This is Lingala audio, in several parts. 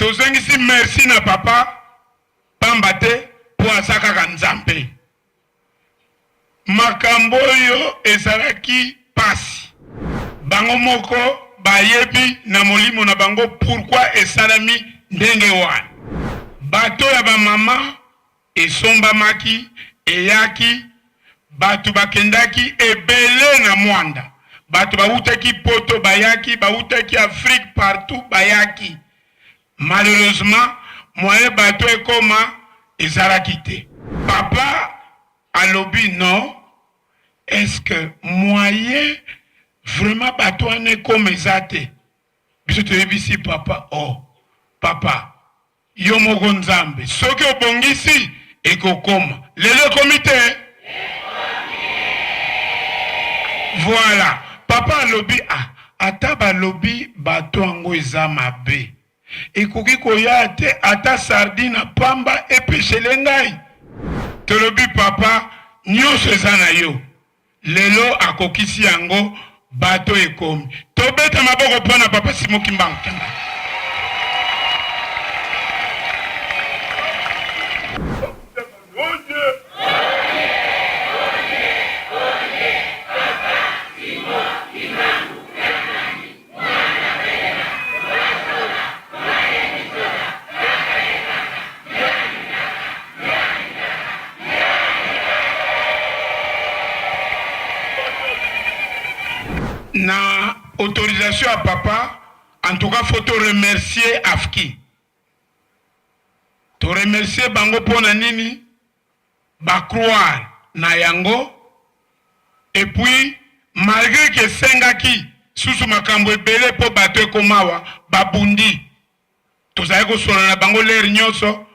tozengisi merci na papa pamba te po asakaka nzambe makambo oyo ezalaki pasi bango moko bayebi na molimo na bango pourquoi esalami ndenge wana bato ya bamama esombamaki eyaki bato bakendaki ebele na mwanda bato bautaki poto bayaki bautaki Afrique partout bayaki malheureusement moye bato ekoma ezalaki te papa alobi non est-ce que moyen vraiment bato wana ekoma eza te biso toyebisi papa oh papa yo moko nzambe soki obongisi ekokoma lelo ekomi te voilà papa alobi ata balobi bato yango eza mabe ekoki koya te ata sardine pamba epeshele ngai tolobi papa nyonso eza na yo lelo akokisi yango bato ekomi tobeta maboko mpona papa Simon Kimbangu na autorisation à papa, en tout cas, faut te remercier Afki. Te remercier Bango pona nini, ba croire na yango, et puis, malgré que Sengaki, sous makambo ebele po bato komawa, babundi, tozali ko solo na bango l'air nyoso,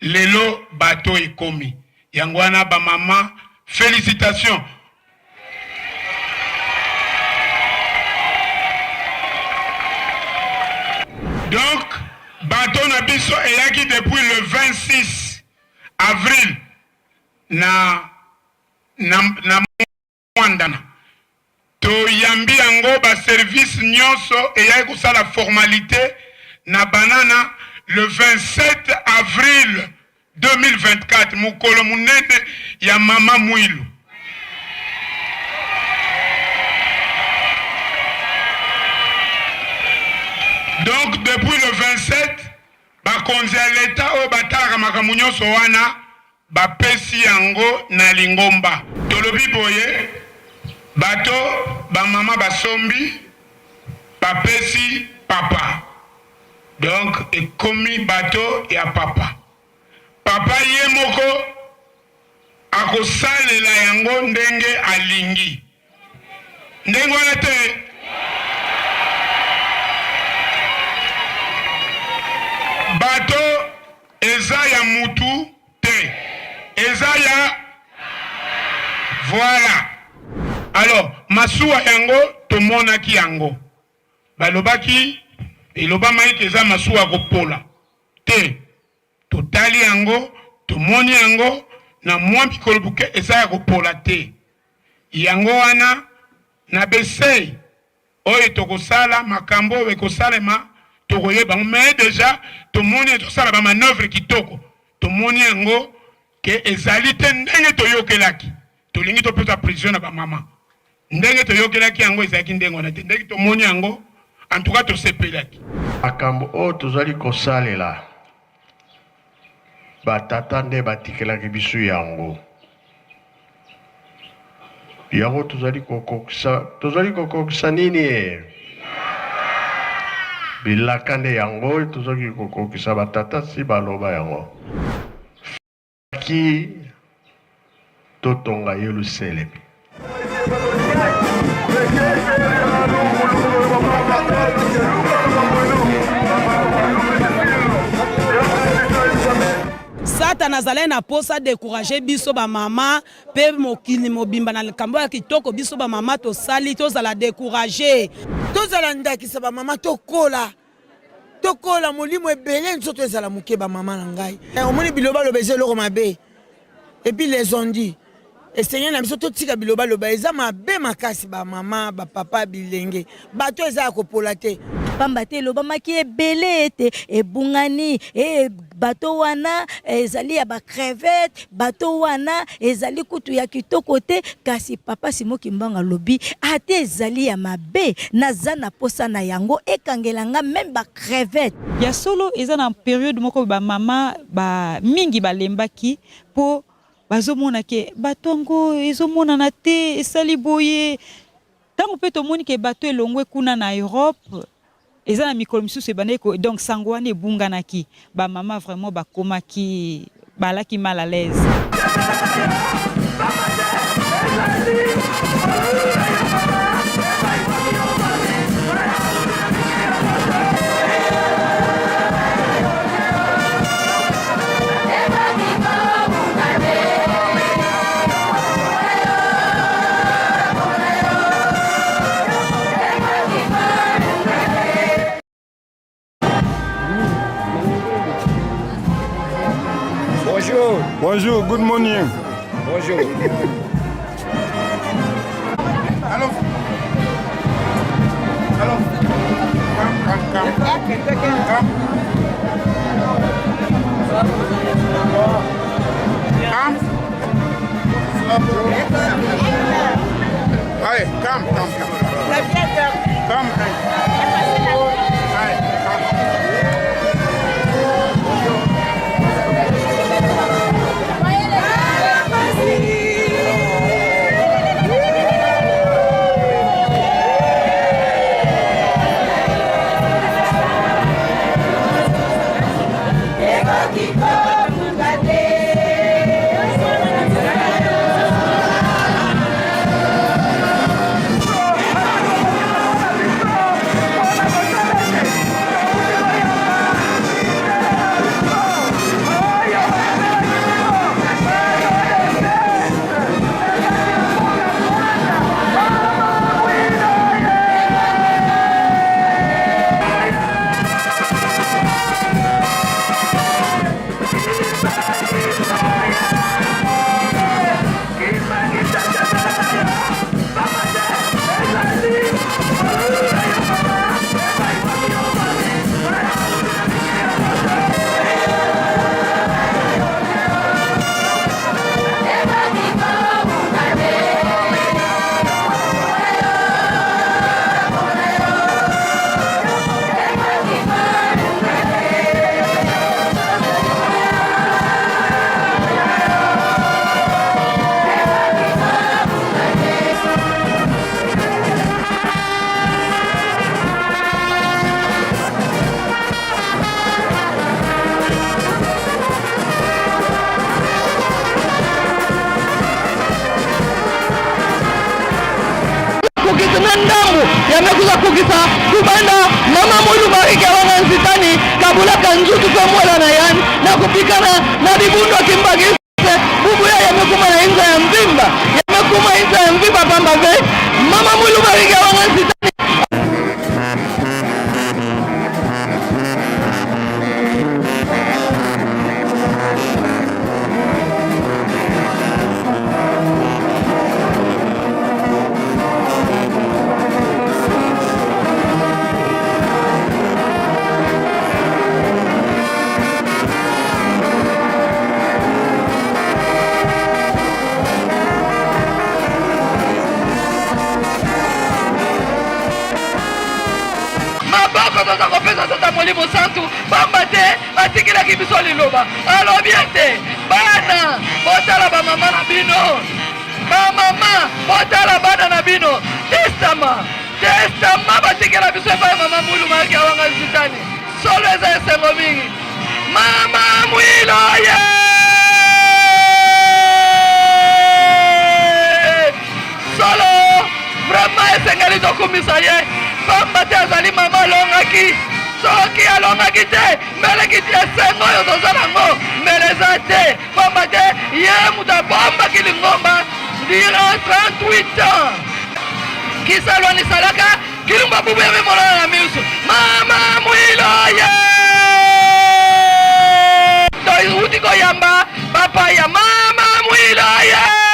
lelo bato ekomi. Yango wana ba mama, félicitations. Donc, bateau na biso eyaki depuis le 26 avril na mwandana. To yambi yango ba service nyonso eyaki kusala formalité na banana le 27 avril 2024 mukolo munene ya mama Mwilu. Donc, depuis le 27, bakonzi ya l'État o bataka makamunyo sowana, bapesi yango na lingomba. Tolobi boye, bato, bamama basombi, bapesi papa. Donc, ekomi bato ya papa. Papa ye moko, akosalela yango ndenge alingi. Ndenge wana te, bato eza ya mutu te eza ya voilà alors masuwa yango tomonaki yango balobaki eloba maiki eza masuwa kopola te totali yango tomoni yango na mwa mikolo buke eza ya kopola te yango wana na besei oyo tokosala makambo oyo ekosalema mais déjà tout le monde est ça la manœuvre qui toko tout le monde yango que ezalité ndenge to yokelaki to lingi to pesa prison na ba mama ndenge to yokelaki yango ezaki ndengo na ndenge to moni yango en tout cas to sepelaki akambo o tozali kosalela batata nde batikelaki biso yango tozali kokokisa nini bilaka nde yango tozoki kokokisa batata si baloba yango ki totonga Yerusalemi Satan azalai na posa décourager biso ba mama pe mokili mobimba na likambo ya kitoko biso ba mama to sali to zala décourager to zala ndakisa ba mama to kola molimo ebele nzoto ezala muke ba mama na ngai omoni biloba lobeze loko mabe et puis les ont dit et Seigneur na biso to tika biloba loba eza mabe makasi ba mama ba papa bilenge bato eza ko pola te pamba te lobamaki ebele ete ebungani bato wana ezali ya ba crevette bato wana ezali kutu ya kitoko te kasi papa Simon Kimbanga lobi ate ezali ya mabe naza na posa na yango ekangelanga même ba crevette ya solo eza na période moko ba mama ba mingi balembaki po bazomona ke batongo ezomona na te esali boye tango pe tomoni ke bato elongwe kuna na Europe eza na mikolo misusu ebandaki donc sango wana ebunganaki ba mama vraiment bakomaki balaki mal à l'aise. Bonjour, good morning. Bonjour. Allô? Allô? Allez, come. Come. yamekuza kukisa kubanda mama mulu barike wana nzitani kabula kanjutu kwa mwela na yani na kupikana na bibundo kimbagise bubu ya yamekuma na inza ya mvimba yamekuma inza ya mvimba pamba ve mama mulu barike wana nzitani Molimo Santu bambate atikila kibiso liloba alobiete bana botala ba mama na bino ba mama botala bana na bino testama batikila biso pa mama mulu maki awanga zitani solo eza esengo mingi mama mwilo ye solo vraiment esengeli tokumisa ye bambate azali mama longaki soki alongaki te mbeleki te esengo oyo toza nango mbeleza te pamba te ye mutu abombaki lingomba durant 38 ans kisalwanisalaka kilumba bubu ya mimolona na miso mama mwilo ye toiuti koyamba papa ya mama mwilo ye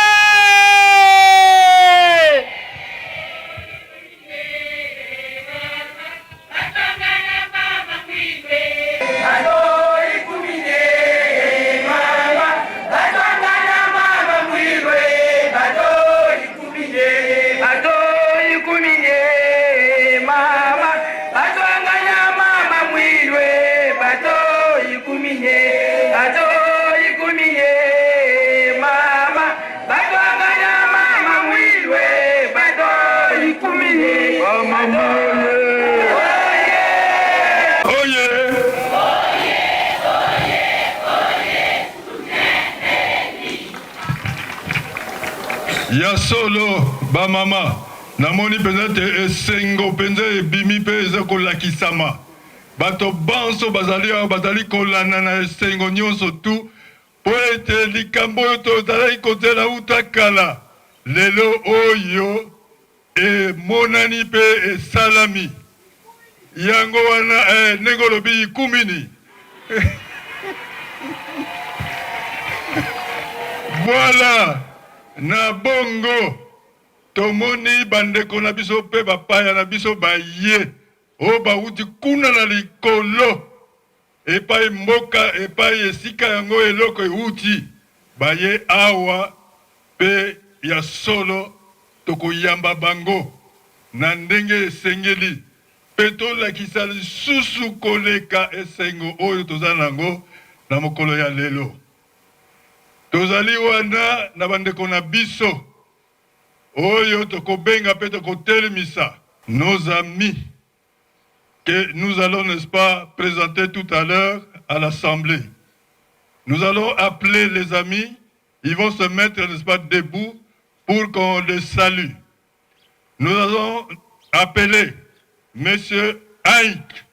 ya solo ba mama namoni penza te esengo penza ebimi pe eza kolakisama bato banso bazali kolanda na esengo nyonso tu po ete likambo oyo tozalaki kotela uta kala lelo oyo emonani pe esalami yango wana ndenge olobi ikumini voilà na bongo tomoni bandeko na biso pe bapaya na biso baye o bauti kuna na likolo epai mboka epai esika yango eloko euti baye awa pe ya solo tokoyamba bango na ndenge esengeli pe tolakisa lisusu koleka esengo oyo toza nango na mokolo ya lelo. Tozali wana na bandeko na biso oyo tokobenga pe tokotelemisa nos amis que nous allons, n'est-ce pas, présenter tout à l'heure à l'Assemblée. Nous allons appeler les amis, ils vont se mettre, n'est-ce pas, debout pour qu'on les salue. Nous allons appeler Monsieur Haïk.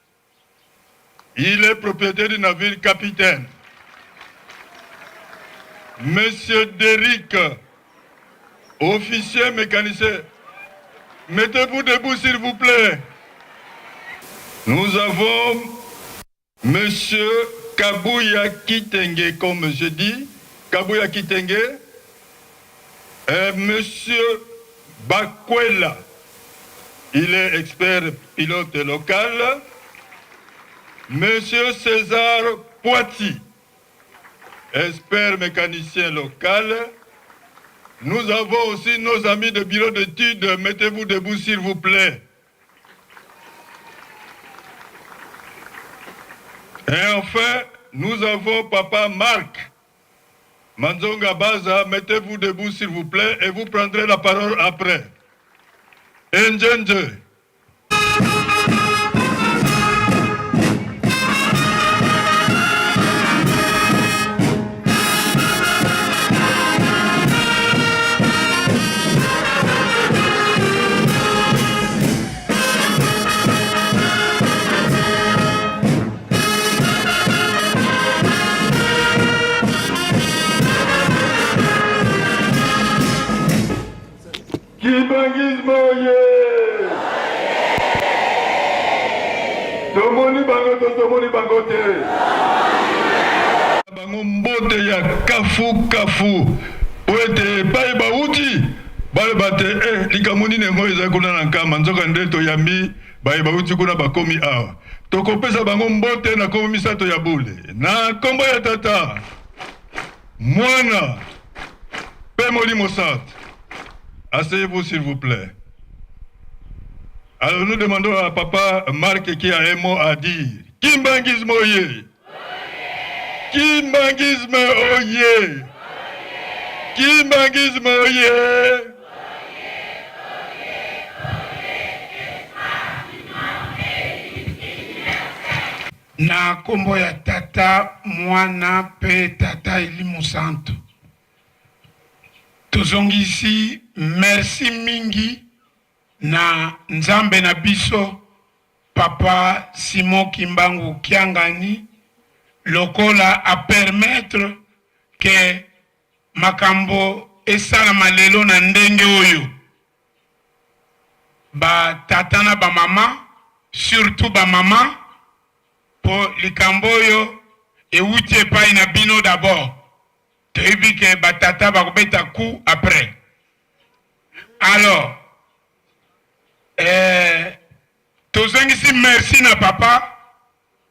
Il est propriétaire du navire capitaine. Monsieur Derrick, officier mécanicien. Mettez-vous debout, s'il vous plaît. Nous avons Monsieur Kabouya Kitenge, comme je dis. Kabouya Kitenge. Monsieur Bakwela. Il est expert pilote local. Monsieur César Poiti, expert mécanicien local. Nous avons aussi nos amis de bureau d'études. Mettez-vous debout, s'il vous plaît. Et enfin, nous avons Papa Marc Manzonga Baza. Mettez-vous debout, s'il vous plaît, et vous prendrez la parole après. Njenje. Kibangismo ye! Tomoni bango te! Bango mbote ya kafu. Oete pai bauti. Bale bate likamuni nengo eza kuna na nkama nzoka nde toyambi bai bauti kuna bakomi awa. Tokopesa bango mbote na komi misato ya bule. Na kombo ya tata. Mwana. Pe Molimo Sat. Asseyez-vous, s'il vous plaît. Alors nous demandons à Papa Marc qui a un mot à dire. Kimbangisme oye! Kimbangisme oye! Kimbangisme oye! Na kombo ya tata mwana pe tata Elimu Santo. Tozongisi merci mingi na nzambe na biso Papa Simon Kimbangu Kiangani lokola a permettre que makambo esala malelo na ndenge oyo ba tata na ba mama surtout ba mama po likambo oyo euti epai na bino d'abord. Tebi que batata va kubeta coup après. Alors, tozengisi merci na papa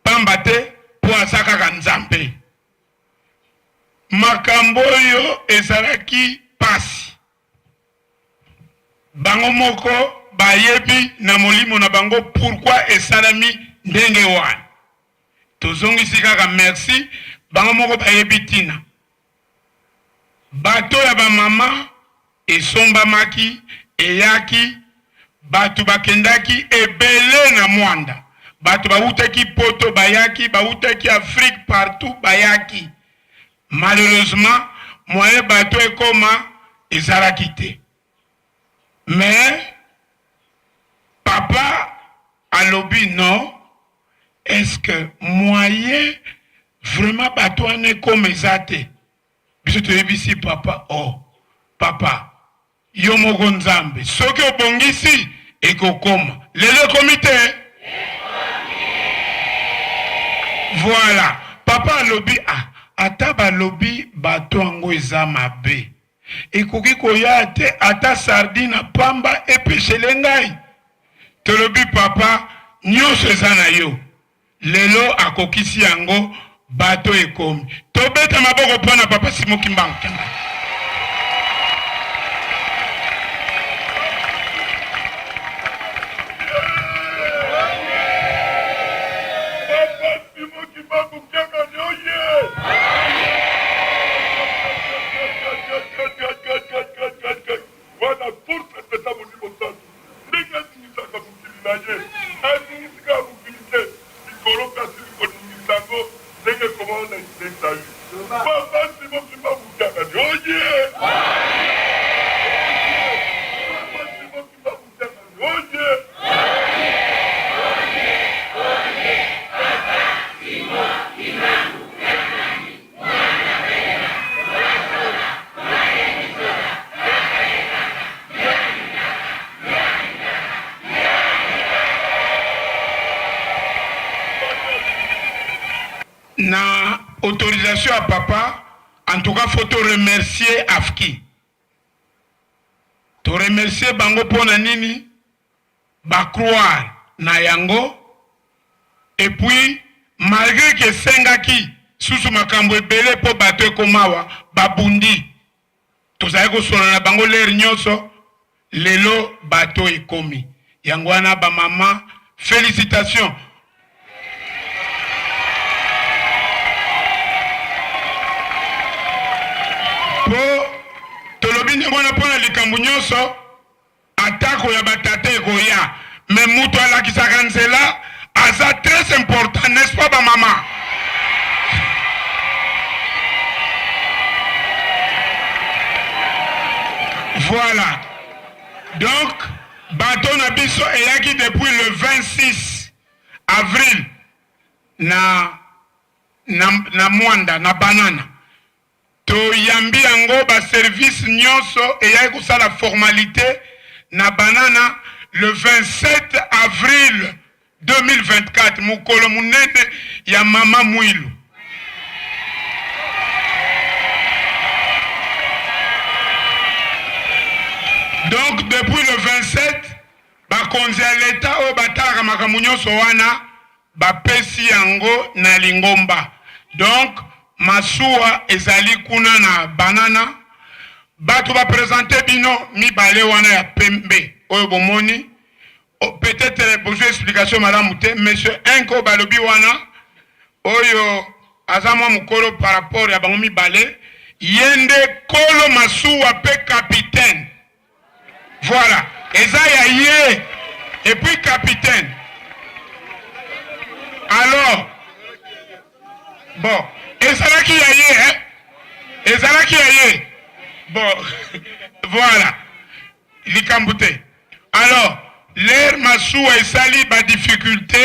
pambate pour asaka kanzambe. Makambo yo ezalaki pasi. Bango moko bayebi na molimo na bango pourquoi esalami ndenge wana. Tozongisi kaka merci bango moko bayebi tina. Bato ya ba mama esombamaki eyaki batu bakendaki ebele na mwanda batu bautaki poto bayaki bautaki Afrique partout bayaki malheureusement moyen bato ekoma ezalaki te. Mais papa alobi non, est-ce que moyen vraiment bato wana ekoma eza te? Biso toyebisi papa, oh papa yo moko nzambe soki obongisi ekokoma. Lelo ekomi te. Voilà, papa alobi ata balobi bato yango eza mabe ekoki koya te ata sardine pamba epeshele ngai. Tolobi papa nyonso eza na yo. Lelo akokisi yango bato ekomi. Tobeta maboko mpona papa Simon Kimbangu. Na autorisation à papa, en tout cas, faut te remercier Afki. Te remercier bango pona nini, ba croire na yango, et puis malgré que sengaki susu makambo ebele po bato ekomawa babundi, tozali kosola na bango ler nyonso, lelo bato ekomi. Yango wana ba mama, félicitations. Po tolobi ngona pona likambo nyonso atako ya batata ekoya mais mutu alakisaka nzela aza très important, n'est-ce pas ba mama? Voilà, donc bato na biso eyaki depuis le 26 avril na Mwanda na Banana. To yambi yango ba service nyonso eyai kosala formalité na Banana le 27 avril 2024 mukolo munene ya mama Mwilu. Donc depuis le 27 bakonzi ya leta o bataka makambo nyonso wana bapesi yango na Lingomba. Donc masuwa ezali kuna na Banana bato ba présenter bino mibale wana ya pembe oyo bomoni. Peut-être besoin explication madame Mouté, monsieur Enko balobi wana oyo azamwa mukolo par rapport ya bango mibale yende kolo masuwa pe capitaine. Voilà, eza ya ye et puis capitaine. Alors bon, ezalaki ya ye, hein? Ezalaki ya ye. Bon, voilà, likambute. Alors, l'air masuwa esali ba difficulté,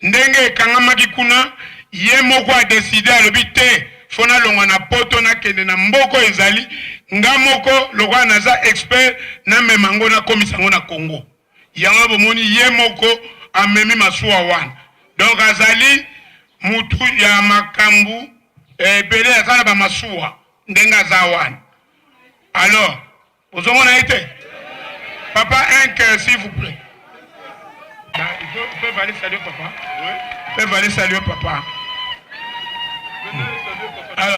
ndenge ekangamaki kuna, ye moko a décidé alobi te, fona longwa na poto na kende na mboko ezali, nga moko lokwa naza expert na memango na komisango na Congo. Yango bomoni ye moko amemi masuwa wana. Donc azali mutu ya makambu ebele azala ba masuwa ndenge aza wana. Alors, vous avez été papa, un cœur, s'il vous plaît. Ils peuvent aller saluer papa. Oui. Ils peuvent aller saluer papa. Alors.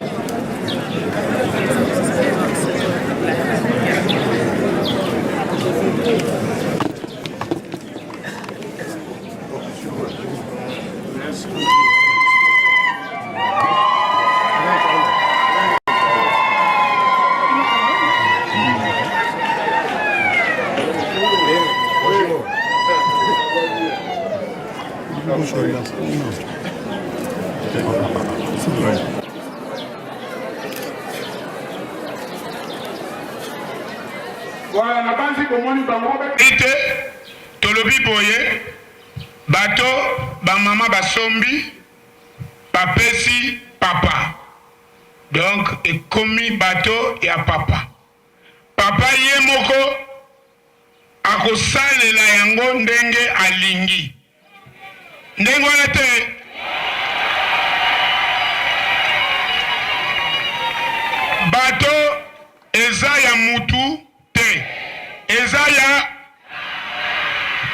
ite tolobi boye bato bamama basombi bapesi papa donc ekomi bato ya papa papa ye moko akosalela yango ndenge alingi ndenge wana te bato eza ya mutu te eza ya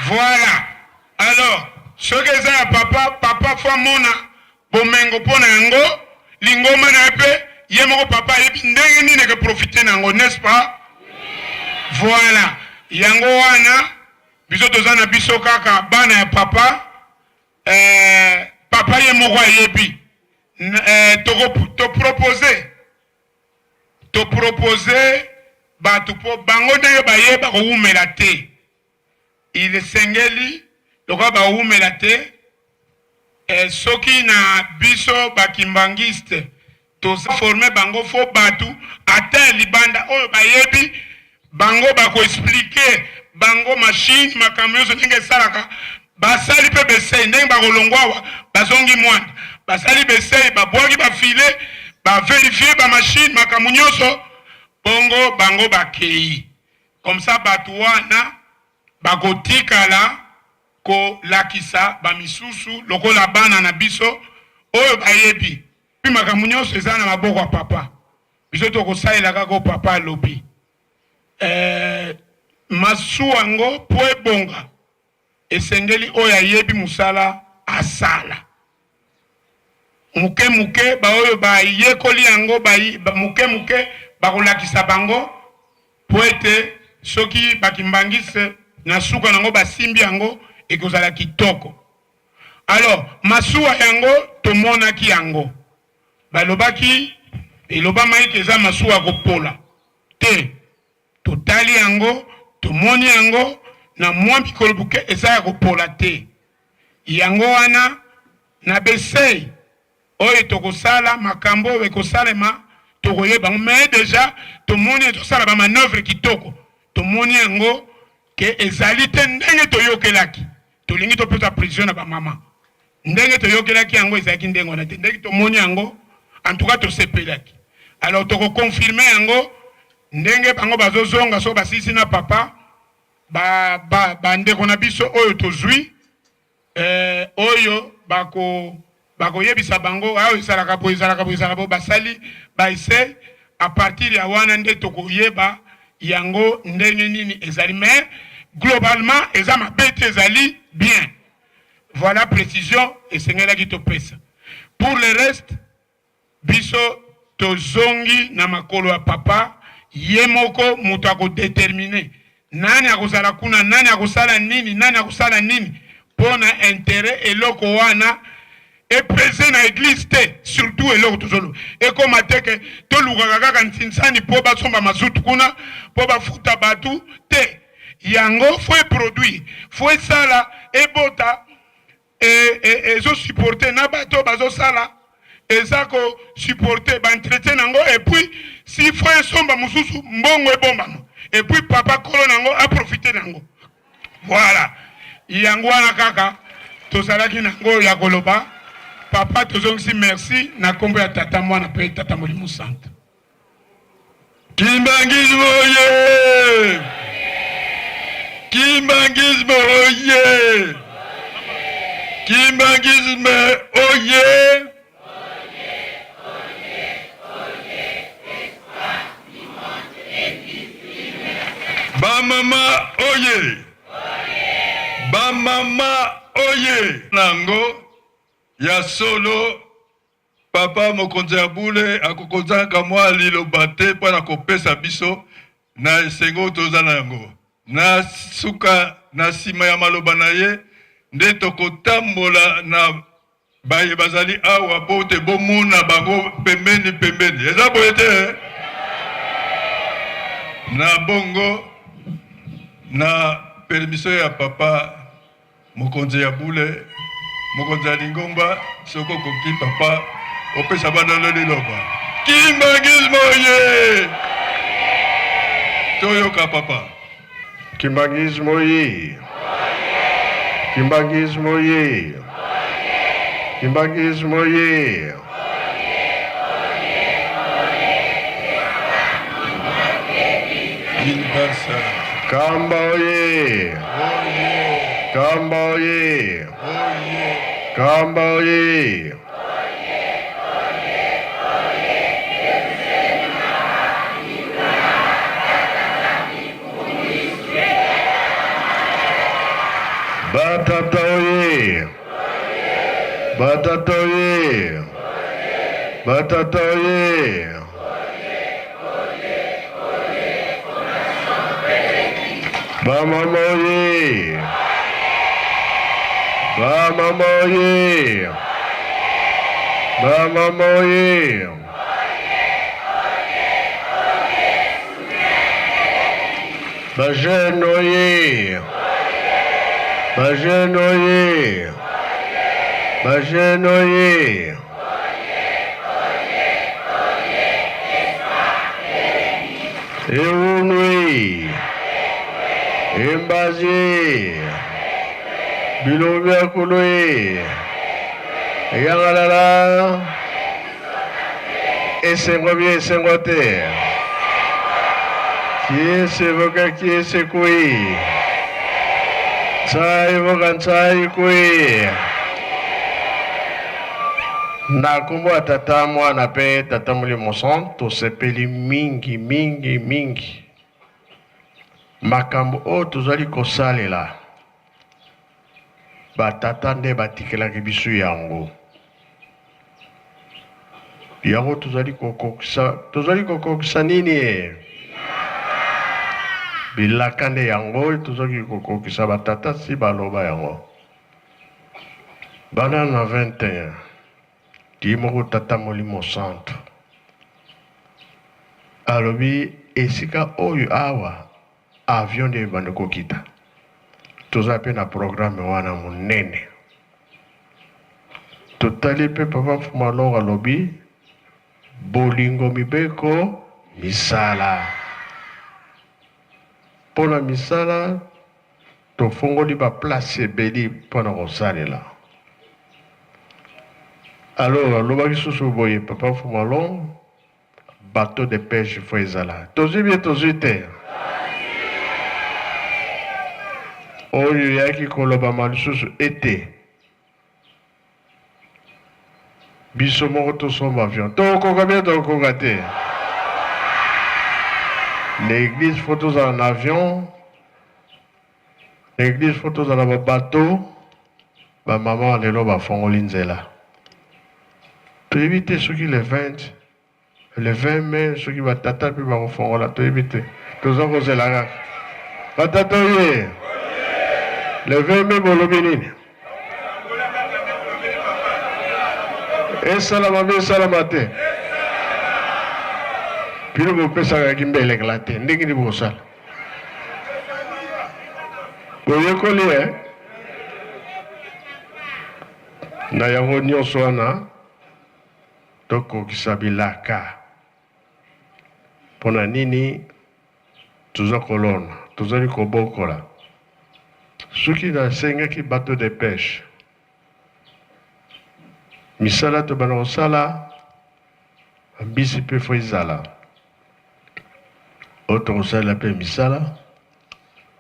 voilà alors soki eza ya papa papa fo amona bomengo mpo na yango lingoma na ye mpe ye moko papa ayebi ndenge nini ekeprofite na yango n'est-ce pas voilà yango wana biso toza na biso kaka bana ya papa papa ye moko ayebi topropose bato mpo bango ndenge bayeba kowumela te ilesengeli lokola bawumela te soki na biso bakimbangiste toza forme bango fo bato ata libanda oyo bayebi bango bakoexplike bango machine makambo nyonso ndenge esalaka basali mpe besei ndenge bakolongwa awa bazongi mwanda basali besei babwaki bafile baverifie bamachine makambo nyonso bongo bango bakei comme ça bato wana bakotikala kolakisa bamisusu lokola bana na biso oyo bayebi mpe makambo nyonso eza na maboko ya papa biso tokosalela kaka papa alobi masuwa yango po ebonga esengeli oyo ayebi mosala asala muke muke baoyo bayekoli yango muke muke bakolakisa bango po ete soki bakimbangise na suka nango basimbi yango ekozala kitoko alors masuwa yango tomonaki yango balobaki elobama ete eza masuwa kopola te totali yango tomoni yango na mwa mikolo buke eza ya kopola te yango wana na besei oyo tokosala makambo oyo ekosalema tokoyeba me deja tomoni tosala bamanoeuvre kitoko tomoni yango ke ezali te ndenge toyokelaki tolingi topesa prison na bamama ndenge toyokelaki yango ezalaki ndenge wana te ndenge tomoni yango en tout cas tosepelaki alors tokokonfirme yango ndenge bango bazozonga so basisi na papa bandeko na biso oyo tozwi oyo bakoyebisa bango ayo ezalaka po basali baise a partir ya wana nde tokoyeba yango ndenge nini ezali mais globalement eza mabe te ezali bien voilà précision esengelaki topesa pour le reste biso tozongi na makolo ya papa ye moko moto akodetermine nani akozala kuna nani akosala nini mpo na intérêt eloko wana epese na église te surtout eloko tozolo ekoma teke tolukaka kaka ntinsani mpo basomba mazutu kuna mpo bafuta batu te yango fo eproduire fo esala ebota ezosupporte na bato bazosala eza kosupporte baentretien nango epuis si fo esomba mosusu mbongo ebombama epuis papa kolo nango aprofite nango voilà yango wana kaka tozalaki nango ya koloba papa tozongisi merci na kombo ya tata mwana mpe tata molimo santo Kimbangisme oye! Kimbangisme oye! Kimbangisme oye! Bamama oye! Bamama oye! Nango ya solo papa mokonzi ya bule akokonzaka mwa liloba te mpo na kopesa biso na esengo toza na yango na suka na nsima ya maloba na ye nde tokotambola na baye bazali awa po te bomona bango pembeni eza boye te na bongo na permission ya papa mokonzi ya bule mokonzi ya lingomba soko koki papa opesa bana liloba Kimbangisme oye! Toyoka papa. Kimbangismo ye. Kimbangismo ye. Kimbangismo ye. Ilbasa. Kamba ye. Kamba ye. Kamba ye. Batatoye. Batatoye. Batatoye. Bamamoye. Bamamoye. Bamamoye. Bajenoye. Bajenoye. Bajenoye. Eunui. Embazi. Bilobia Kului. Yangalala. Esengobi esengote. Qui est voka qui est sekui. Tsai voka tsai kui. Na kumbu tata mwana pe tata muli mosan to sepeli mingi mingi mingi. Makambo o tozali kosalela. Batata nde batikelaki biso yango. Yango tozali kokokisa nini e? Bilaka nde yango tozali kokokisa batata si baloba yango. Bana na 21. Di moko tata molimo santo. Alobi esika oyo awa avion de bandeko kita. Toza pe na programme wana munene. Totali pe papa Fumalonga alobi bolingo mibeko misala. Pona misala tofongoli ba place ebeli pona kosalela. Alors, alobaki susu boye papa Fumalonga bateau de pêche fo ezala. Tozwi bien tozwi te. Oyo yaki koloba malisusu ete biso moko tosomba avion tokoka bien tokoka te. L'église faut tozala en avion, l'église faut tozala ba bateau, ba maman lelo bafongoli nzela. Toyebi te soki le 20 mai soki batata mpe bakofongola toyebi te toza kozela kaka batata oye le 20 mai bolobi nini esalama mpe esalama te pilo bopesakaki mbelekela te ndenge nini bokosala boyekoli e na yango nyonso wana tokokisa bilaka mpona nini toza kolona tozali kobokola soki nasengaki bateau de pêche misala tobana kosala mbisi mpe fo ezala oyo tokosalela mpe misala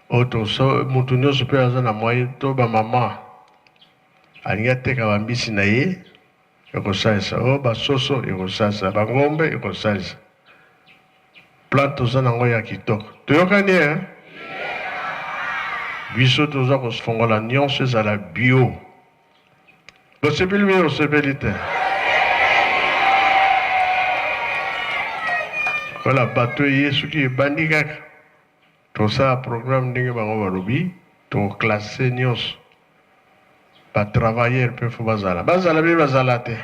oyo moto nyonso mpe aza na moye to bamama alingi ateka bambisi na ye ekosalisa oyo basoso ekosalisa bangombe ekosalisa plan toza nango ya kitoko toyokani e biso toza kofongola nyonso ezala bio bosepeli mpe osepeli te kola bato eye soki ebandi kaka tosala programme ndenge bango balobi toklase nyonso batravailleur mpe fo bazala mpe bazala te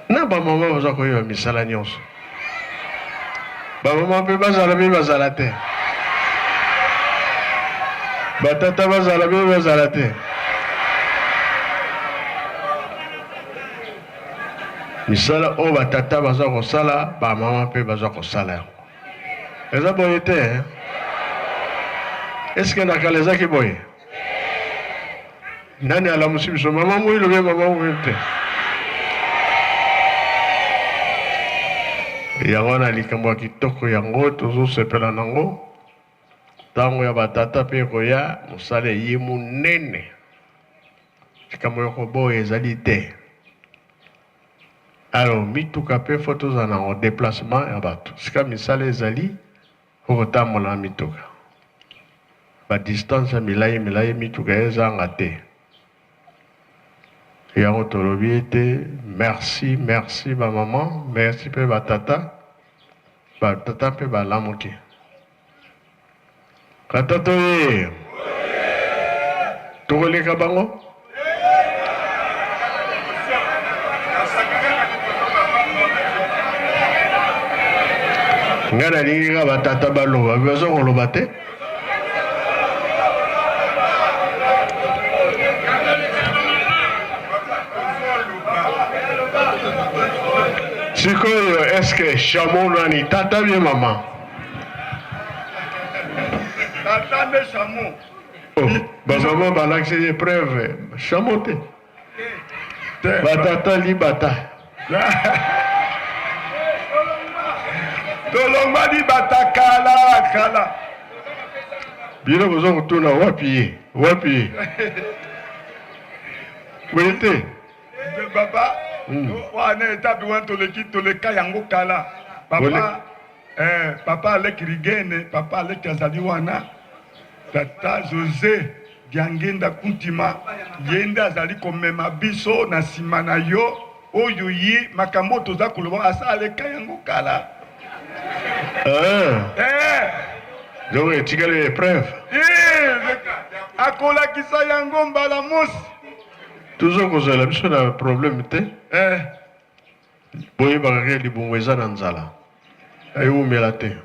na bamama baza koyeba misala nyonso bamama mpe bazala te batata bazala te misala oyo batata baza kosala bamama mpe baza kosala yango eza boye te eske na kala ezaki boye nani alamusi biso mama moyilu mpe mama moyilu te yango na likambo ya kitoko yango tozosepela nango ntango ya batata mpe koya mosala ye monene likambo ya koboya ezali te alors mituka mpe fo tozala nango déplacement ya bato sika misala ezali okotambola na mituka badistance ya milai mituka ezanga te yango tolobi ete merci bamama merci mpe batata mpe balamuki katata ye tokoleka bango ngai nalingi kaka batata baloba baza koloba te sikoyo eske shamo nani tata bie mama tata nde shamo bamama balakisi épreuve shamo te batata libata tolongwa libata kala bino boza kotuna wapi ye boye te papa wana etape wana toleka yango kala papa aleki rigene papa aleki azali wana tata josé diangenda kuntima ye nde azali komema biso na nsima na yo oyo ye makambo toza koloba asa aleka yango kala donc etikali épreuve akolakisa yango mbala mosi toza kozala biso na problème te boyebaka ke libongo eza na nzala eumela te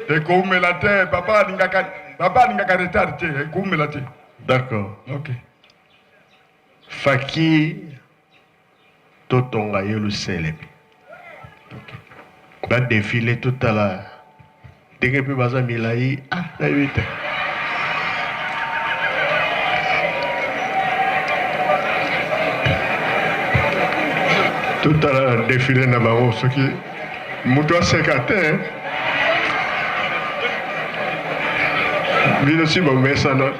ekoumela te papa alingaka retard te ekoumela te d'accord ok faki totonga ye luselemi badefile totala ndenge mpe baza milai nayebi te totala na defile na bango soki moto aseka te bino si bomesana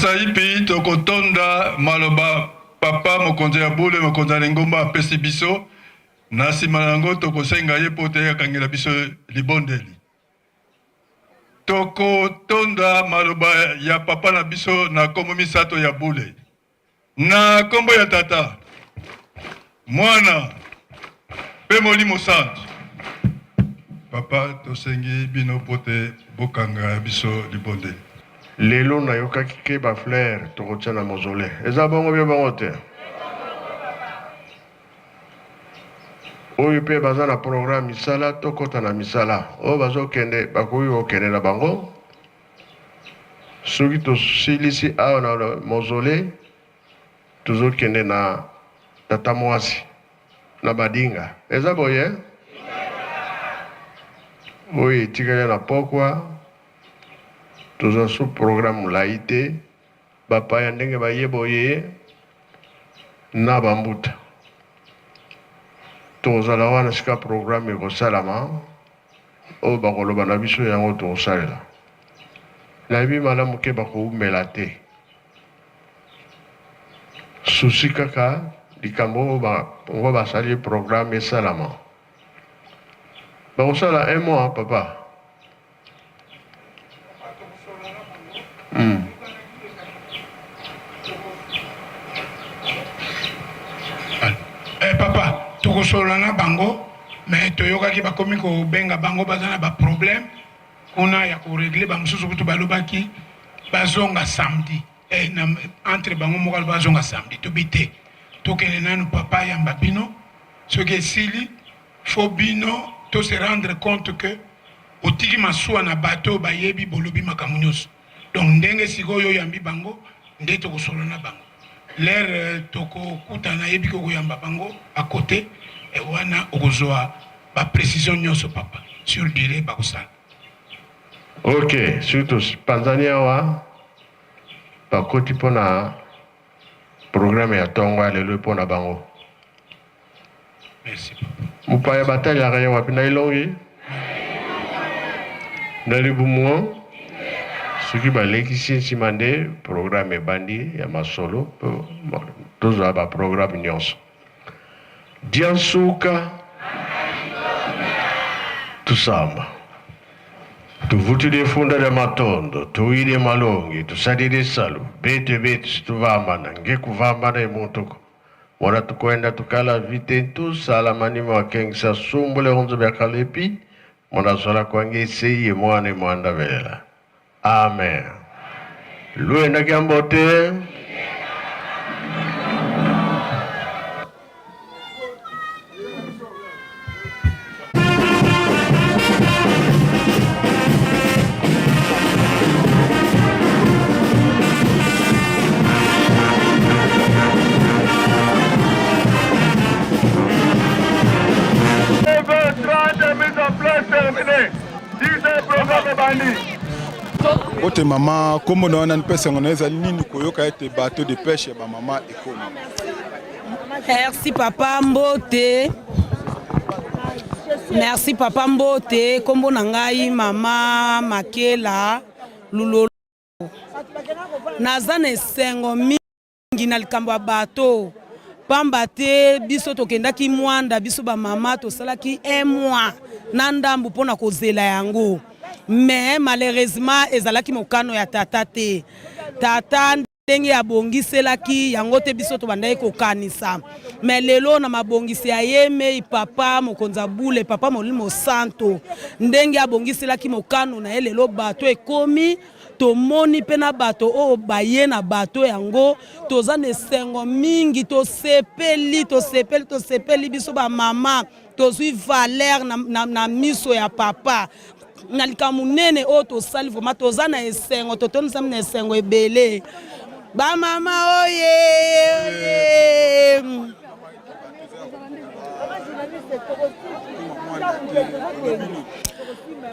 saipi tokotonda maloba papa mokonzi ya bule mokonzi ya lingomba apesi biso na nsima nango tokosenga ye po te akangela biso libondeli. Tokotonda maloba ya papa na biso na kombo misato ya bule na kombo ya tata mwana pe molimo santu. Papa tosengi bino po te bokanga biso libondeli. Lelo na yokaki ke ba fleur tokotia na mausolée. Eza bongo bien bongo te. Oyo pe baza na programme misala tokota na misala. O bazokende bakoyi okende na bango. Soki tosilisi awa na mausolée tozokende na tata mwasi na badinga. Eza boye? Oyo etikali na pokwa toza sous programme laïté bapa ya ndenge bayeboye na bambuta tozala wana sika programme ekosalama oyo bakoloba na biso yango tokosalela nayebi malamu ke bakoumela te susi kaka likambo oyo basali programme esalama bakosala un mois papa. Papa, tokosola na bango, mais toyokaki bakomi ko benga bango bazana ba problème. Kuna ya ko régler ba mususu kutu balobaki bazonga samedi. Entre bango mokal bazonga samedi. Tobite. Tokele nanu papa ya mbabino. Soki esili faut bino to se rendre compte que otiki masuwa na bateau bayebi bolobi makambo nyonso. Donc ndenge sikoyo yambi bango nde tokosola na bango. L'air tokokutana yebi koyamba bango à côté et wana okozwa ba précision nyonso papa sur dire bakosala. OK, surtout Tanzania wa bakoti pona programme ya tongo lelo pona bango. Merci. Mupaya batali ya kaya wapi na ilongi? Nalibumu soki balekisi nsima nde programme ebandi ya masolo tozwa ba programme nyonso diansuka tusamba tuvutile funda ya matondo tuile malongi tusalile salu bete tuvambana ngekuvambana emutuko wana tukwenda tukala vite tusala manimo akengisa sumbule onzo byakalepi mwana sola kwange iseye mwana mwanda vela. Amen. Loué na Gambote. Ote mama kombo na wana nipesa ngona ezali nini koyoka ete bateau de pêche ba mama ekomi. Merci papa Mbote. Merci papa Mbote kombo na ngai mama Makela Lulolo. Naza na esengo mingi na likambo ya bateau. Pamba te biso tokendaki mwanda biso ba mama tosalaki un mois na ndambu pona kozela yango. Mais malheureusement ezalaki mokano ya tata te. Tata ndenge abongiselaki yango te biso to bandai kokanisa. Mais lelo na mabongisi ya yeme papa mokonza bule papa molimo santo. Ndenge abongiselaki mokano na lelo bato ekomi tomoni pena bato o baye na bato yango toza na esengo mingi to sepeli biso ba mama tozwi valeur na miso ya papa. Na likamu nene o to sali vraiment toza na esengo totoni sam na esengo ebele ba mama oye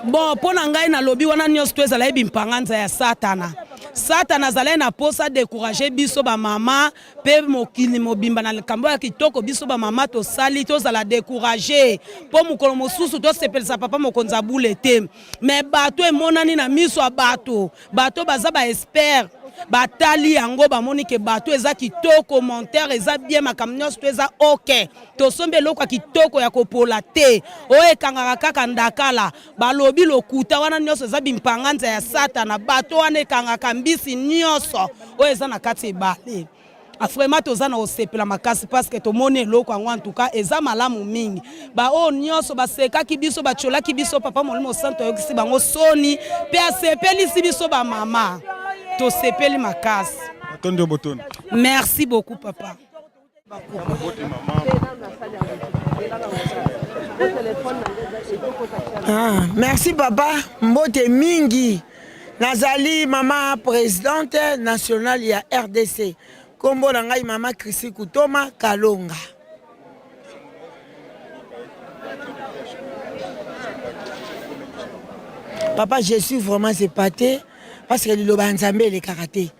bon pona ngai na lobi wana nyonso to ezala ebimpanganza ya satana Satana azalaki na posa décourager biso ba mama pe mokili mobimba na likambo ya kitoko biso ba mama to sali to zala décourager po mukolo mosusu to sepelisa papa mokonza bule te mais bato emonani na miso ya bato baza ba expert batali yango bamoni ke bato eza kitoko commentaire eza bien makambo nyonso to eza ok tosombi eloko ya kitoko ya kopola te oyo ekangaka kaka ndakala balobi lokuta wana nyonso eza bimpanganza ya satana bato wana ekangaka mbisi nyonso oyo eza na kati ebale vraiment toza na osepela makasi parce que tomoni eloko yango en tout cas eza malamu mingi baoyo nyonso basekaki biso bacholaki biso papa molimo santo oyokisi bango soni mpe asepelisi biso bamama tosepeli makasi. Merci beaucoup papa. Merci papa mbote mingi nazali mama présidente nationale ya RDC kombo na ngai mama Krisi Kutoma Kalonga. Papa, je suis vraiment épaté parce que le Nzambe le karaté.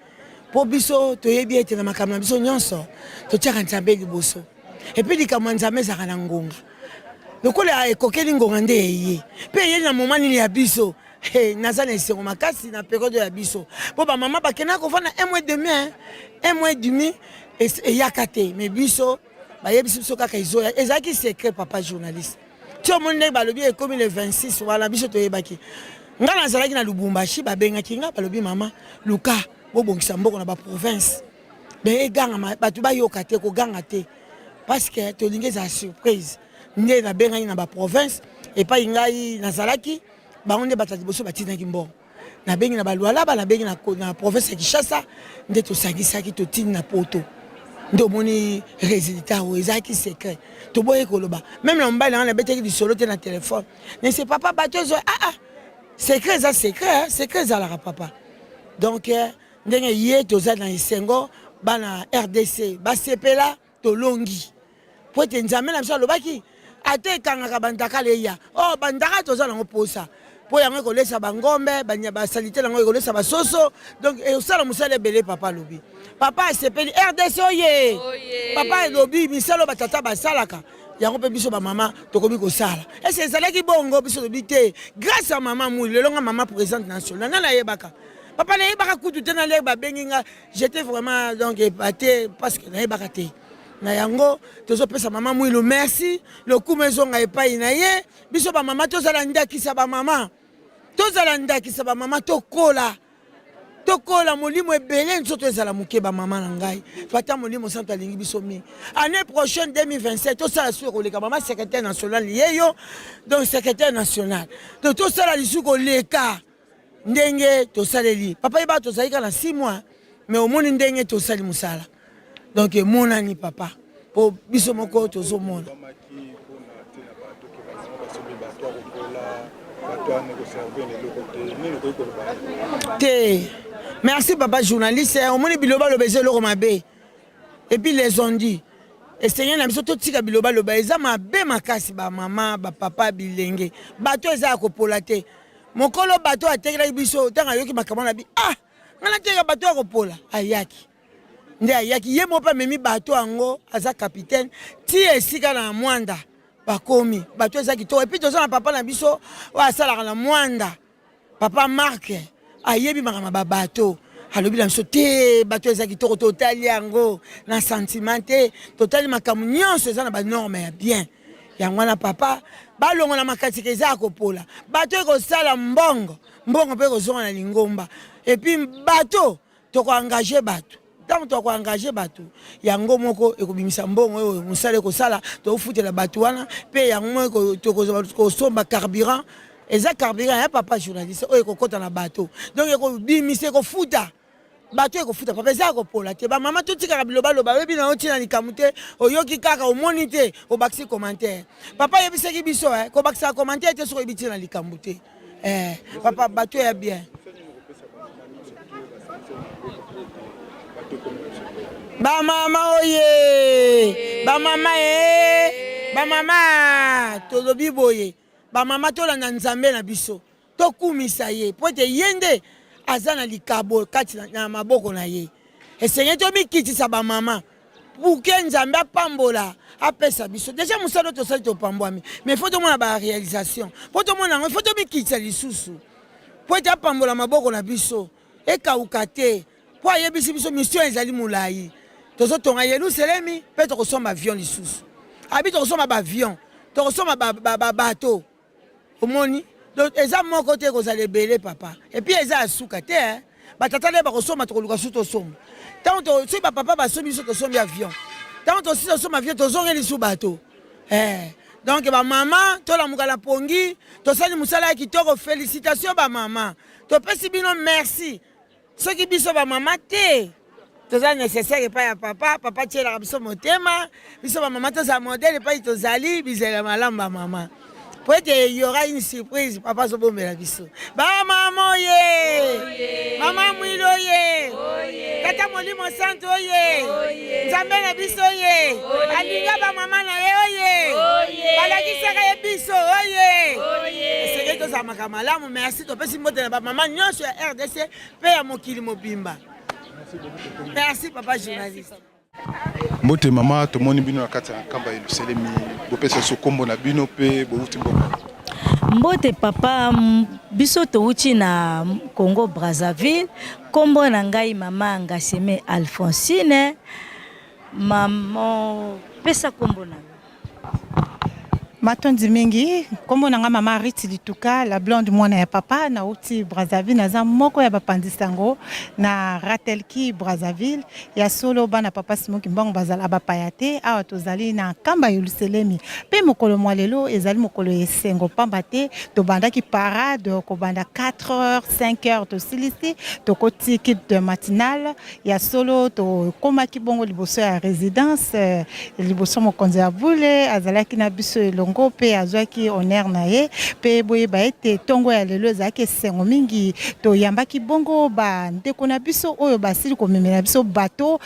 Pour biso toyebi ete na makambo biso nyonso to tiaka Nzambe liboso. Et puis likambo Nzambe za kana ngonga. Lokola ekokeli ngonga nde ye. Pe ye na moment ni ya biso. Nazana esengo makasi na période ya biso. Po ba mama bakena ko fana 1 mois et demi, 1 mois et demi et yakate mais biso ba yebi biso kaka izoya. Ezaki secret papa journaliste. Tu au monde balobi e comme le 26 wala biso toyebaki. Nga nazalaki na Lubumbashi babengaki nga balobi mama Luka bobongisa mboko na ba province. Be eganga batu ba yoka te ko ganga te parce que tolingi za surprise. Nde na bengani na ba province et pas ngai nazalaki baonde batati boso batinaki mbongo. Na bengi na balwala ba na bengi na province ya Kinshasa nde to sangisaki to tini na poto. Ndo moni résultat o ezaki secret. To boye koloba. Même na mbala na beteki di solo te na téléphone. Ne c'est papa batozo secret ça secret ça la papa. Donc ndenge yé toza na Isengo bana RDC ba sepela to longi. Po te nzambe na biso lobaki ate kangaka bandaka leya. Oh bandaka toza na ngoposa. Po yango kolesa bangombe banya ba salité lango kolesa ba soso. Donc e osala musala belé papa lobi. Papa sepeli RDC oye. Papa lobi misalo batata basalaka. Yango pe biso ba mama tokomi ko sala. Et c'est ça qui bongo biso lobi te. Grâce à maman mou le longa maman présidente nationale na yebaka. Papa na yebaka kutu te na le ba benginga. J'étais vraiment donc épaté parce que na yebaka te. Na yango tozo pesa maman mou le merci. Le coup maison nga epai na ye. Biso ba mama to zala ndaki sa ba mama. To zala ndaki sa ba mama to kola. Tokola molimo ebele nzoto ezala mukeba mama na ngai fata molimo santo alingi biso mi année prochaine 2027 to sala sur koleka mama secrétaire national yeyo donc secrétaire national donc to sala lisu koleka ndenge to saleli papa yeba to saika na 6 mois mais au monde ndenge to sali musala donc monani papa po biso moko to zo mona te. Merci papa journaliste. Au moins biloba lobeze loko mabe. Et puis les ont dit. Et Seigneur na biso to tika biloba loba eza mabe makasi ba mama ba papa bilenge. Bato eza kopola te. Mokolo bato atekela biso tanga yoki makamana bi. Ah, ngana teka bato akopola ayaki. Nde ayaki ye mopa memi bato ango aza capitaine ti esika na mwanda bakomi. Bato eza kitoko. Et puis toza na papa na biso wa sala na mwanda. Papa Marc ayebi makama babato alobi la biso te bato ezaki toko totali yango na sentiment te totali makamu nyonso eza na ba norme ya bien yango na papa balongo na makati ke eza kopola bato ekosala mbongo mpe kozonga na lingomba et puis bato toko engager bato tant toko engager bato yango moko ekobimisa mbongo oyo musala ekosala to futela bato wana pe yango moko toko somba carburant. Eza carburant ya papa journaliste oyo kokota na bateau donc eko bimise ko futa bateau eko futa papa eza ko pola te ba mama to tika biloba loba webi na otina likamute oyoki kaka o monite o baxi commentaire papa yebiseki biso ko baxi commentaire te so yebitina likamute papa bateau ya bien ba mama oye ba mama to lobi boye ba mama to la nzambe na biso to kumisa ye pote yende azana likabo kati na maboko na ye esenye to mikitisa ba mama buke nzambe apambola apesa biso déjà musalo to sali to pambwami mais faut to mona ba réalisation faut to mona faut to mikitisa lisusu pote apambola maboko na biso ekauka te po ayebisi biso mission ezali molai tozotonga Yerusalemi mpe tokosomba avion lisusu abi tokosomba baavion tokosomba babato omoni donc eza moko te kozala ebele papa epuis eza asuka te batata nde bakosomba tokoluka su tosomba ntango soki bapapa basombi biso tosombi avion ntango tosi tosomba avion tozonge lisu bato donc bamama tolamuka na pongi tosali mosala ya kitoko félicitation bamama topesi bino merci soki biso bamama te toza nécessaire epai ya papa tielaka biso motema biso bamama tozala modele epai tozali bizela malamu bamama po ete y aura une surprise papa azobombela biso bamama oye mama mwilo oye tata molimo santo oye nzambe na biso oye alinga bamama na ye oye balakisaka ye biso oye esengeli tozamaka malamu merci topesi mbote na bamama nyonso ya RDC mpe ya mokili mobimba. Merci papa journaliste. Mbote mama tomoni bino na kati ya kamba Yerusalemi bopesa so kombo na bino pe bouti mboko. Mbote papa biso touti na Congo Brazzaville kombo na ngai mama Ngaseme Alphonsine mama pesa kombo na Matondi mingi kombo nanga mama Riti Lituka la blonde mwana ya papa na uti Brazzaville naza moko ya bapandisango na Ratelki Brazzaville ya solo bana papa Simoki Mbango bazala bapayate awa tozali na kamba Yerusalemi pe mokolo mwalelo ezali mokolo esengo pamba te to bandaki parade ko banda 4h 5h to silisi to koti kit de matinale ya solo to komaki bongo liboso ya résidence liboso mokonzi ya bule azalaki na biso ngo pe azwaki honneur na ye pe boye ba ete tongo ya lelo ezaki sengo mingi to yambaki bongo ba ndeko na biso oyo basili komemela biso bateau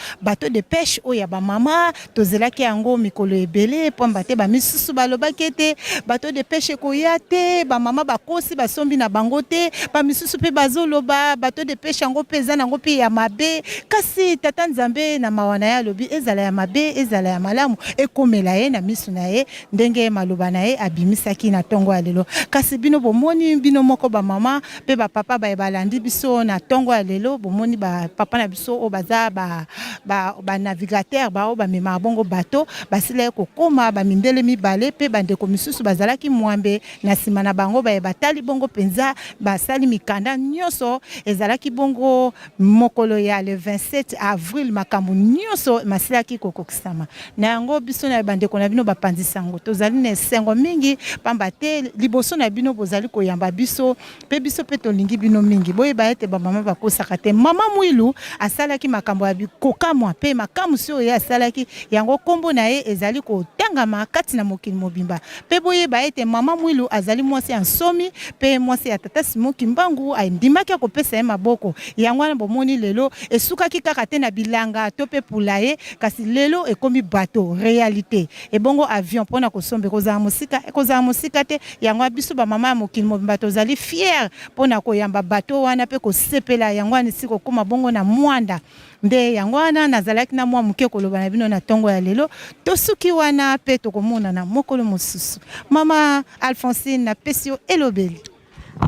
de pêche oyo ya ba mama to zelaki yango mikolo ebele pamba te ba misusu balobaki ete bateau de pêche koya te ba mama bakosi basombi na bango te ba misusu pe bazoloba bateau de pêche yango pe eza nango pe ya mabe kasi tata Nzambe na mawana ya lobi ezala ya mabe ezala ya malamu ekomela ye na misu na ye ndenge banae abimisaki na tongo ya lelo kasi bino bomoni bino moko ba mama pe ba papa ba balandi biso na tongo ya lelo bomoni ba papa na biso o baza ba navigateur ba o ba mema bongo bateau basile ko koma ba mindele mibale pe bande ko misusu bazalaki mwambe na sima na bango ba batali bongo penza basali mikanda nyoso ezalaki bongo mokolo ya le 27 avril makambu nyoso masilaki kokokisama na yango biso na bande ko na bino bapandisango tozali ne sengo mingi pamba te liboso na bino bozali koyamba biso pe biso pe tolingi bino mingi boye ba ete ba mama bakosaka te mama Mwilu asalaki makambo ya bikokamwa pe makamu sio ya asalaki yango kombo na ye ezali kotangama kati na mokili mobimba pe boye ba ete mama Mwilu azali mwasi ya nsomi pe mwasi ya tata Simoki Mbangu ndimaki akopesa ye maboko yango wana bomoni lelo esukaki kaka te na bilanga to pe pula ye kasi lelo ekomi bateau réalité ebongo avion pona kosombe kozala mosika te yango biso ba mama ya mokili mobimba tozali fier pona koyamba bateau wana pe kosepela yango wana siko koma bongo na mwanda nde yango wana nazalaki na mwa muke koloba na bino na tongo ya lelo tosuki wana pe tokomona na mokolo mosusu mama Alphonsine na pesio elobeli.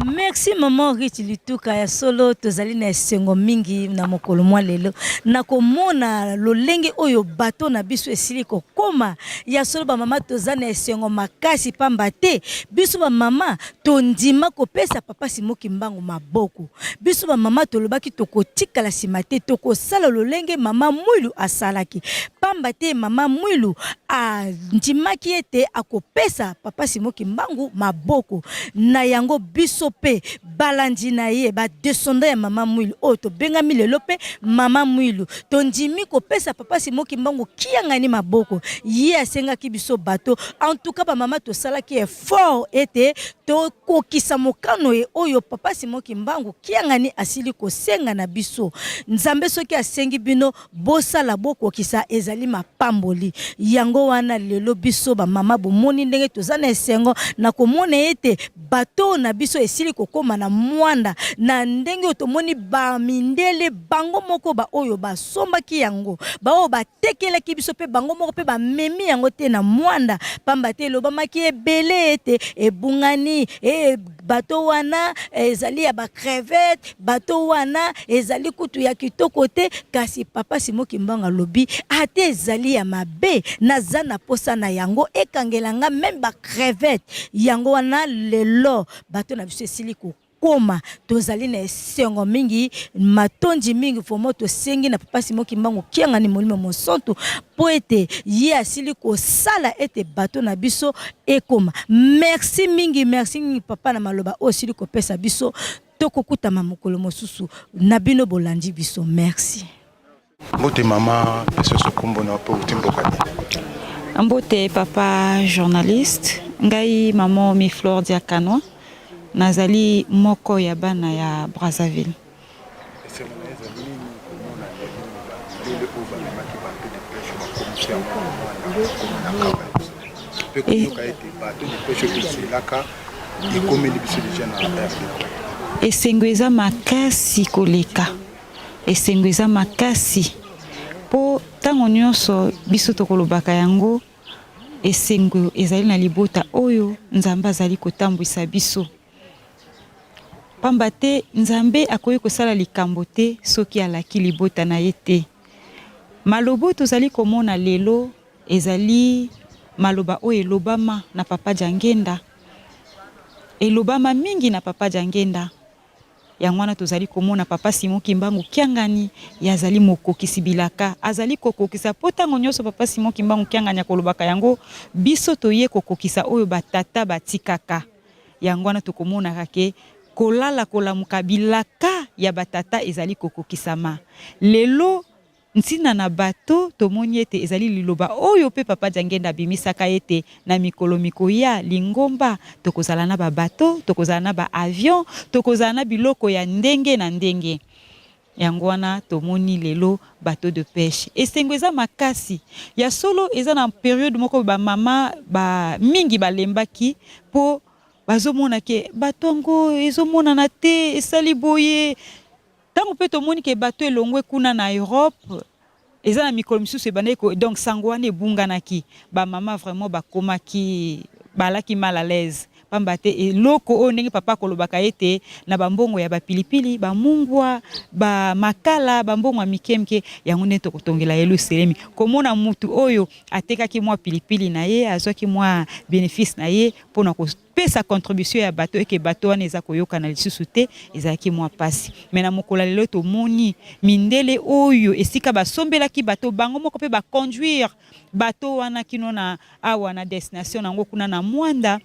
Merci maman Riti Lituka ya solo tozali na esengo mingi na mokolo mwa lelo na komona lolenge oyo bato na biso esili kokoma ya solo ba mama tozali na esengo makasi pamba te biso ba mama tondima kopesa papa Simoki Mbangu maboko biso ba mama tolobaki tokotikala sima te tokosala lolenge mama Mwilu asalaki pamba te mama Mwilu ndimaki ete akopesa papa Simoki Mbangu maboko na yango biso pe balandi na ye ba descendant ya mama Mwilu o to bengami lelo pe mama Mwilu tondimi kopesa papa Simoki Mbangu kiangani maboko ye asengaki biso bateau en tout cas ba mama to salaki effort ete to kokisa mokano ye oyo papa Simoki Mbangu kiangani asili kosenga na biso Nzambe soki asengi bino bosala bokokisa ezali mapamboli yango wana lelo biso ba mama bomoni ndenge tozana esengo na komona ete bateau na biso esili kokoma na mwanda na ndenge otomoni ba mindele bango moko ba oyo basombaki yango ba oyo batekelaki biso pe bango moko pe ba memi yango te na mwanda pamba te lobamaki ebele ete ebungani bato wana ezali ya ba crevette, bato wana ezali kutu ya kitoko te, kasi papa Simon Kimbanga lobi ate ezali ya mabe naza na posa na yango ekangelanga même ba crevette yango wana lelo bato na biso esili koma tozali na esengo mingi matondi mingi fomo tosengi na papa Simon Kimbanga kianga ni molimo mosantu po ete ye asili kosala ete bato na biso ekoma. Merci mingi, merci mingi papa na maloba osili kopesa biso tokokutama mokolo mosusu na bino bolandi biso. Merci. Mbote mama pesa sokombo na po utimboka. Mbote papa journaliste ngai maman mi Flore Diakano nazali moko ya bana ya Brazzaville. Esengo eza makasi koleka, esengo eza makasi po tango nyonso biso tokolobaka yango. Esengo ezali na libota oyo Nzambe azali kotambwisa biso. Pamba te Nzambe akoyi kosala likambo te soki alaki libota na ye te. Malobo tozali komona lelo ezali maloba oyo elobama na papa Jangenda. Elobama mingi na papa Jangenda. Yango wana tozali komona papa Simon Kimbanga kiangani yazali mokokisi bilaka azali kokokisa potango nyonso papa Simon Kimbanga kiangani kolobaka yango biso toye kokokisa oyo batata batikaka. Yango wana tokomona kake kolala kolamuka bilaka ya batata ezali kokokisama. Lelo ntina na bato tomoni ete ezali liloba oyo pe papa Jangenda bimisaka ete na mikolo mikoya lingomba tokozala na ba bato, tokozala na ba avion, tokozala na biloko ya ndenge na ndenge. Yango wana tomoni lelo bateau de pêche. Esengo eza makasi. Ya solo eza na période moko ba mama ba mingi balembaki po bazomona ke batongo ezomona na te esali boye. Tango pe tomoni ke bateau elongwe kuna na Europe eza na mikolo misusu ebandeko donc sango wana ebunganaki ba mama vraiment bakomaki balaki mal à l'aise. Pamba te eloko o ndenge papa kolobaka ete na bambongo ya bapilipili bamungwa ba makala bambongo ya mikemke yango nde tokotongela Yerusalemi komona mutu oyo atekaki mwa pilipili na ye azwaki mwa bénéfice na ye pona kopesa contribution ya bato eke bato wana eza koyoka na lisusu te ezalaki mwa pasi. Mena mokola lelo tomoni mindele oyo esika basombelaki bato bango moko pe ba conduire bato wana kino na awa na destination nango kuna na Mwanda.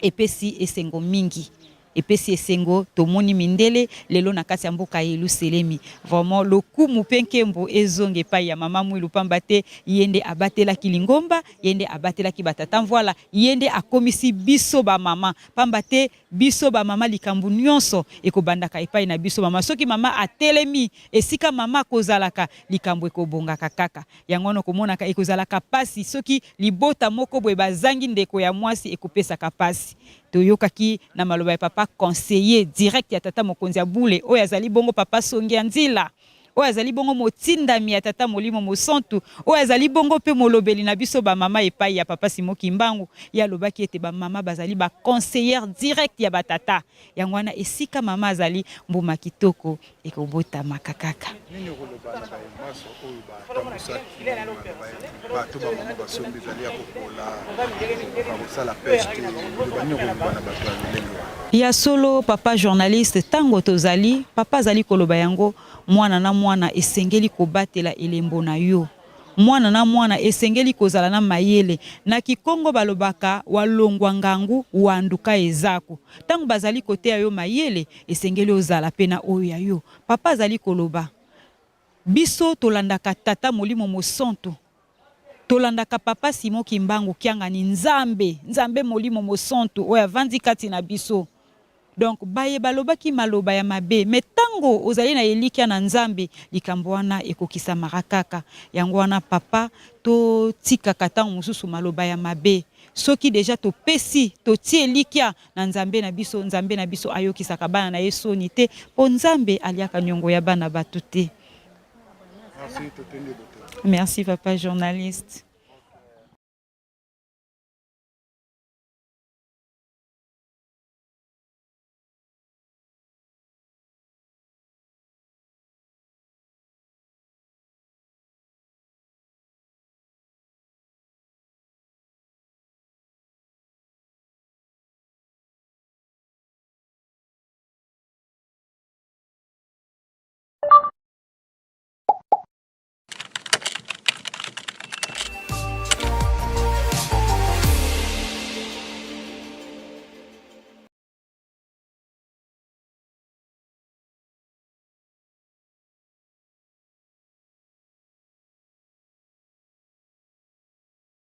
Epesi esengo mingi. Epesi esengo tomoni mindele lelo na kati ya mboka Yerusalemi. Vraiment le coup mupenkembo ezonge pa ya mama Mwilu pamba te yende abatela kilingomba, yende abatela ki batata voilà, yende akomisi biso ba mama pamba te biso ba mama likambu nyonso ekobandaka epai na biso mama soki mama atelemi esika mama kozalaka likambu ekobongaka kaka. Yango no komona ka ekozalaka pasi soki libota moko boye bazangi ndeko ya mwasi ekopesa ka pasi. Toyokaki na maloba ya papa conseiller direct ya tata mokonzi ya bule oyo azali bongo papa Songi ya Nzila oyo azali bongo motindami ya tata molimo mosantu oyo azali bongo pe molobeli na biso ba mama epai ya papa Simon Kimbanga ya lobaki ete ba mama bazali ba conseiller direct ya batata yango wana esika mama azali mbuma kitoko ekobota makakaka. Ya solo papa journaliste tango tozali papa azali koloba yango mwana na mwana esengeli kobatela elembo na yo. Mwana na mwana esengeli kozala na mayele na kikongo balobaka walongwa ngangu wanduka ezako. Tango bazali kotea yo mayele esengeli ozala pena oyo ya yo. Papa azali koloba biso tolandaka tata molimo mosantu. Tolandaka papa Simon Kimbanga kiangani Nzambe molimo mosantu oya vandi kati na biso. Donc baye balobaki maloba ya mabe metango ozali na elikia na Nzambe likambo wana ekokisa marakaka. Yango wana papa to tika katango mususu maloba ya mabe. Soki deja to pesi to tie elikia na Nzambe na biso ayokisa kabana na Yesu nite po Nzambe aliaka nyongo ya bana batute. Merci papa journaliste.